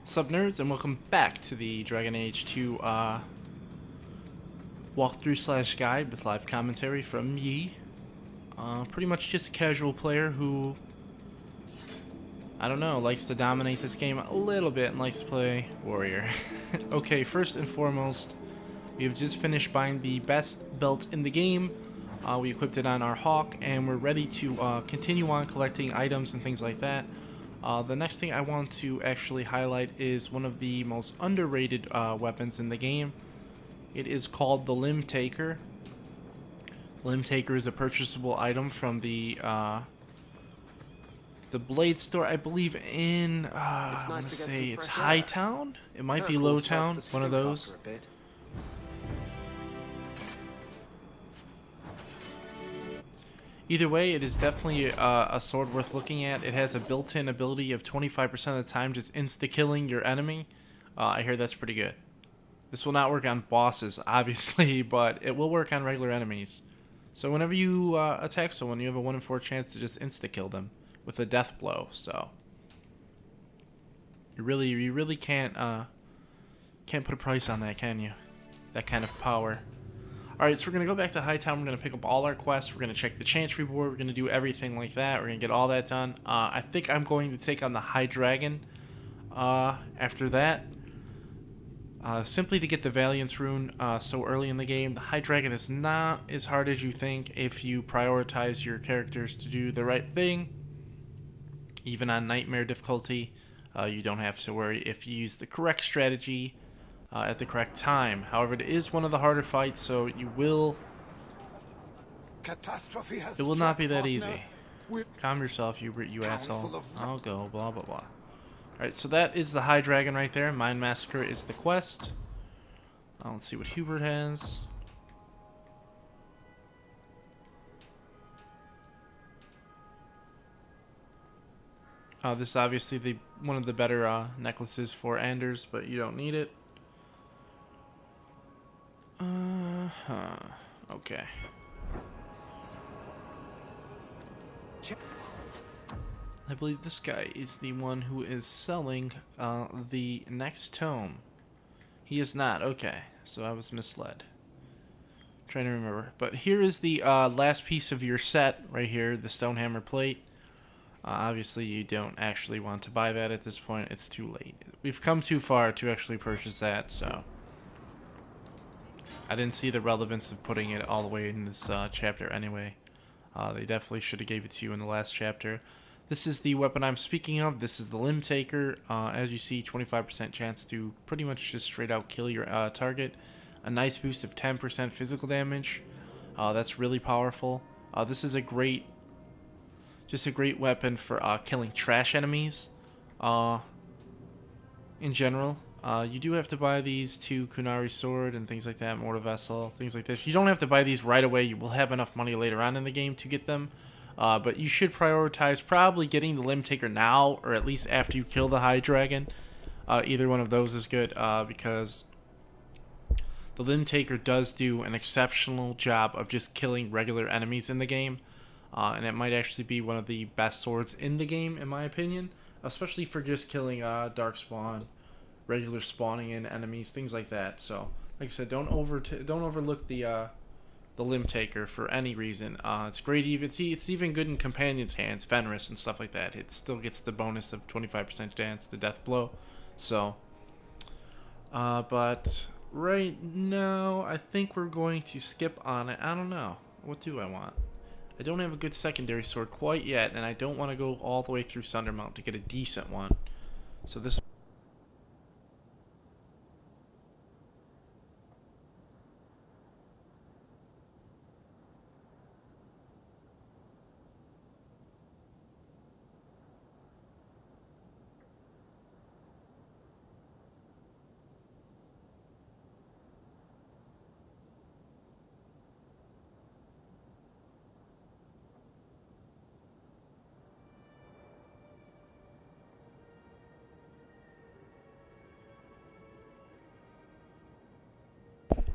Sup nerds, and welcome back to the Dragon Age 2 walkthrough slash guide with live commentary from me. Pretty much just a casual player who, I don't know, likes to dominate this game a little bit and likes to play warrior. Okay, first and foremost, we have just finished buying the best belt in the game. We equipped it on our Hawk, and we're ready to continue on collecting items and things like that. The next thing I want to actually highlight is one of the most underrated weapons in the game. It is called the Limbtaker. Limbtaker is a purchasable item from the Blade store, I believe in, I want to say it's Hightown? It might be Lowtown, one of those. Either way, it is definitely a sword worth looking at. It has a built-in ability of 25% of the time just insta-killing your enemy. I hear that's pretty good. This will not work on bosses, obviously, but it will work on regular enemies. So whenever you attack someone, you have a 1 in 4 chance to just insta-kill them with a death blow. So you really can't put a price on that, can you? That kind of power. Alright, so we're going to go back to Hightown. We're going to pick up all our quests. We're going to check the Chantry board. We're going to do everything like that. We're going to get all that done. I think I'm going to take on the High Dragon after that. Simply to get the Valiance rune so early in the game. The High Dragon is not as hard as you think if you prioritize your characters to do the right thing. Even on Nightmare difficulty, you don't have to worry if you use the correct strategy at the correct time. However, it is one of the harder fights, so it will not be that easy. Calm yourself, you asshole. I'll go, blah, blah, blah. Alright, so that is the High Dragon right there. Mind Massacre is the quest. Let's see what Hubert has. This is obviously one of the better necklaces for Anders, but you don't need it. Okay. I believe this guy is the one who is selling the next tome. He is not. Okay, so I was misled. Trying to remember. But here is the last piece of your set right here, the Stonehammer plate. Obviously, you don't actually want to buy that at this point. It's too late. We've come too far to actually purchase that, so I didn't see the relevance of putting it all the way in this chapter anyway. They definitely should have gave it to you in the last chapter. This is the weapon I'm speaking of. This is the Limbtaker. As you see, 25% chance to pretty much just straight out kill your target. A nice boost of 10% physical damage. That's really powerful. This is a great weapon for killing trash enemies. In general. You do have to buy these 2 Kunari Sword and things like that, Mortar Vessel, things like this. You don't have to buy these right away. You will have enough money later on in the game to get them. But you should prioritize probably getting the Limbtaker now, or at least after you kill the High Dragon. Either one of those is good, because the Limbtaker does do an exceptional job of just killing regular enemies in the game. And it might actually be one of the best swords in the game, in my opinion. Especially for just killing Darkspawn, regular spawning in enemies, things like that. So, like I said, don't overlook the Limbtaker for any reason. It's great. It's even good in companions' hands, Fenris and stuff like that. It still gets the bonus of 25% chance to death blow. So, but right now, I think we're going to skip on it. I don't know. What do I want? I don't have a good secondary sword quite yet, and I don't want to go all the way through Sundermount to get a decent one. So this.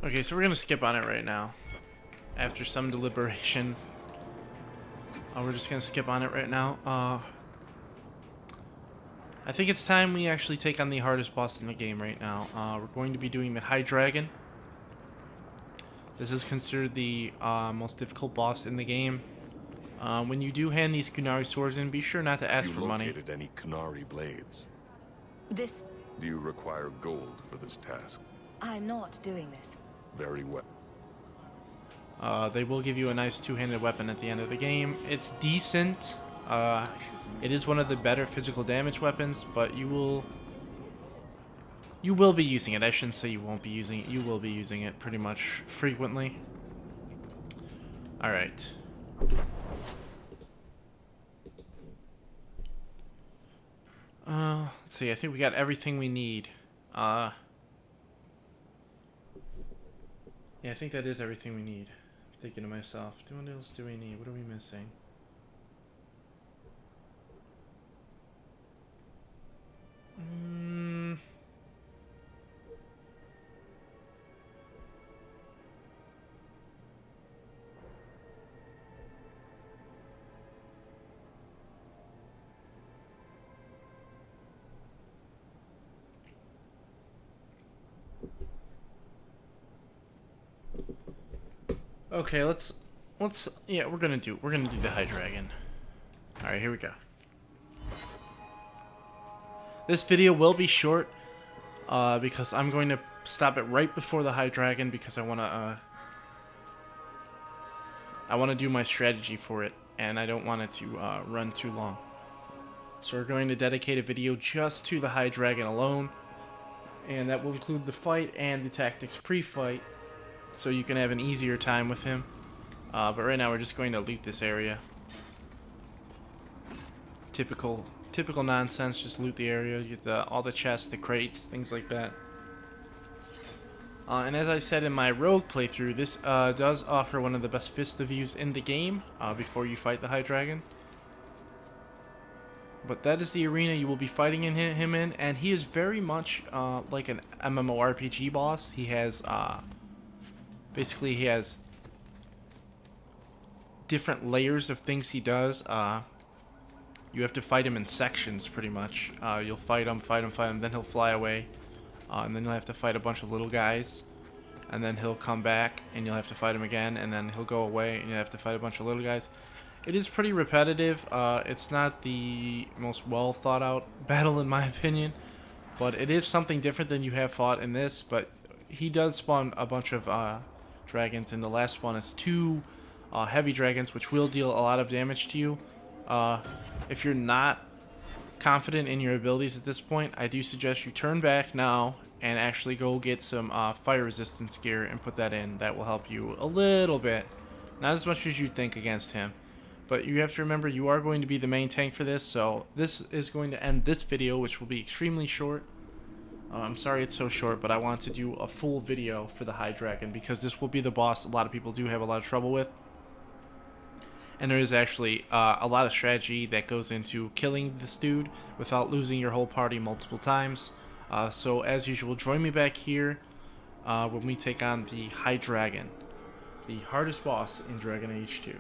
Okay, so we're gonna skip on it right now. After some deliberation, we're just gonna skip on it right now. I think it's time we actually take on the hardest boss in the game right now. We're going to be doing the High Dragon. This is considered the most difficult boss in the game. When you do hand these Kunari swords in, be sure not to ask for money. Have you located any Kunari blades? This... Do you require gold for this task? I'm not doing this. Very well. They will give you a nice two-handed weapon at the end of the game. It's decent. It is one of the better physical damage weapons, but you will be using it. I shouldn't say you won't be using it. You will be using it pretty much frequently. Alright. Let's see. I think we got everything we need. Yeah, I think that is everything we need. I'm thinking to myself, what else do we need? What are we missing? Okay, let's yeah, we're gonna do the High Dragon. Alright, here we go. This video will be short, because I'm going to stop it right before the High Dragon because I wanna do my strategy for it, and I don't want it to run too long. So we're going to dedicate a video just to the High Dragon alone, and that will include the fight and the tactics pre-fight, so you can have an easier time with him. But right now we're just going to loot this area. Typical nonsense, just loot the area, get all the chests, the crates, things like that. And as I said in my rogue playthrough, this does offer one of the best Vista views in the game before you fight the High Dragon. But that is the arena you will be fighting him in, and he is very much like an MMORPG boss. He has basically he has different layers of things he does. You have to fight him in sections, pretty much. You'll fight him, then he'll fly away. And then you'll have to fight a bunch of little guys. And then he'll come back, and you'll have to fight him again. And then he'll go away, and you'll have to fight a bunch of little guys. It is pretty repetitive. It's not the most well thought out battle, in my opinion. But it is something different than you have fought in this. But he does spawn a bunch of dragons, and the last one is 2 heavy dragons, which will deal a lot of damage to you. If you're not confident in your abilities at this point, I do suggest you turn back now and actually go get some fire resistance gear and put that in. That will help you a little bit. Not as much as you'd think against him. But you have to remember you are going to be the main tank for this, so this is going to end this video, which will be extremely short. I'm sorry it's so short, but I want to do a full video for the High Dragon because this will be the boss a lot of people do have a lot of trouble with. And there is actually a lot of strategy that goes into killing this dude without losing your whole party multiple times. So as usual, join me back here when we take on the High Dragon, the hardest boss in Dragon Age 2.